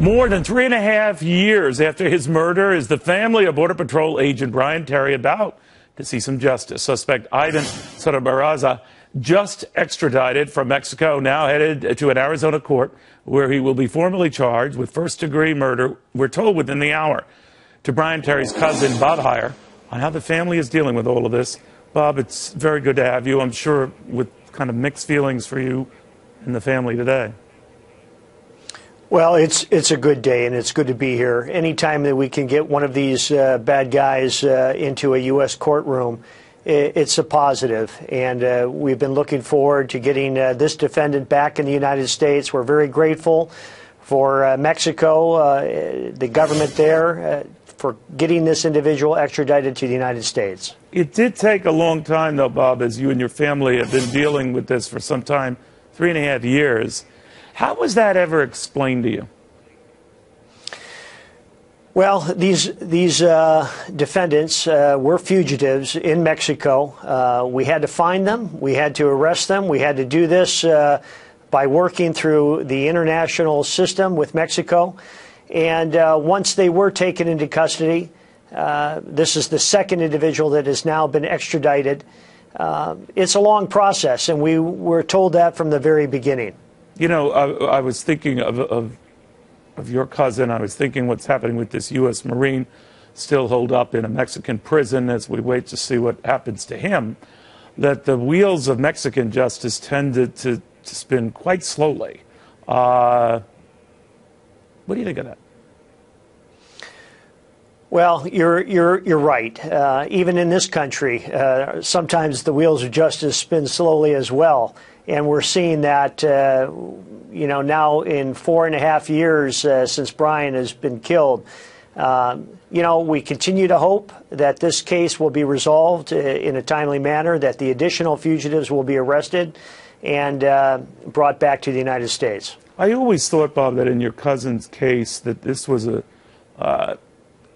More than 3.5 years after his murder is the family of Border Patrol agent Brian Terry about to see some justice. Suspect Ivan Sotobarraza, just extradited from Mexico, now headed to an Arizona court where he will be formally charged with first-degree murder, we're told within the hour. To Brian Terry's cousin, Bob Heyer, on how the family is dealing with all of this. Bob, it's very good to have you. I'm sure with kind of mixed feelings for you and the family today. Well, it's a good day, and it's good to be here. Anytime that we can get one of these bad guys into a U.S. courtroom, it's a positive. And we've been looking forward to getting this defendant back in the United States. We're very grateful for Mexico, the government there, for getting this individual extradited to the United States. It did take a long time, though, Bob, as you and your family have been dealing with this for some time, 3.5 years. How was that ever explained to you? Well, these defendants were fugitives in Mexico. We had to find them. We had to arrest them. We had to do this by working through the international system with Mexico. And once they were taken into custody, this is the second individual that has now been extradited. It's a long process, and we were told that from the very beginning. You know, I was thinking of your cousin. I was thinking what's happening with this U.S. Marine still holed up in a Mexican prison as we wait to see what happens to him, that the wheels of Mexican justice tend to spin quite slowly. What do you think of that? Well, you're right. Even in this country, sometimes the wheels of justice spin slowly as well. And we're seeing that, you know, now in 4.5 years since Brian has been killed. You know, we continue to hope that this case will be resolved in a timely manner, that the additional fugitives will be arrested and brought back to the United States. I always thought, Bob, that in your cousin's case, that this was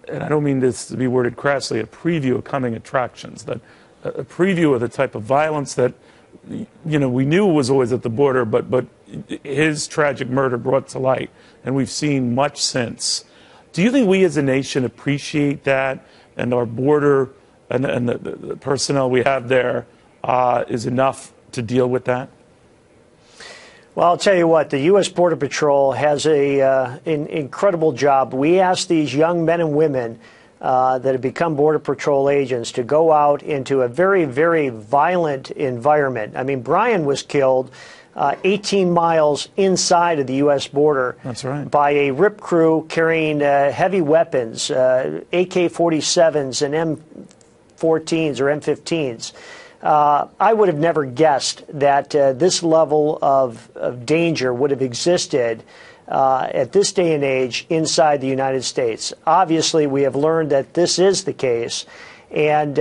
and I don't mean this to be worded crassly, a preview of coming attractions, that a preview of the type of violence that, you know, we knew was always at the border, but his tragic murder brought to light, and we've seen much since. Do you think we as a nation appreciate that, and our border and the personnel we have there is enough to deal with that? Well, I'll tell you what, the U.S. Border Patrol has an incredible job. We ask these young men and women that have become Border Patrol agents to go out into a very, very violent environment. I mean, Brian was killed 18 miles inside of the U.S. border. That's right. By a RIP crew carrying heavy weapons, AK-47s and M14s or M15s. I would have never guessed that this level of danger would have existed at this day and age inside the United States. Obviously, we have learned that this is the case. And,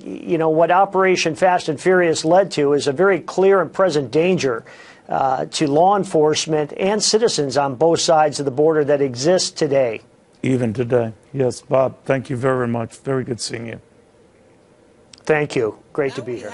you know, what Operation Fast and Furious led to is a very clear and present danger to law enforcement and citizens on both sides of the border that exists today. Even today. Yes, Bob, thank you very much. Very good seeing you. Thank you. Great to be here.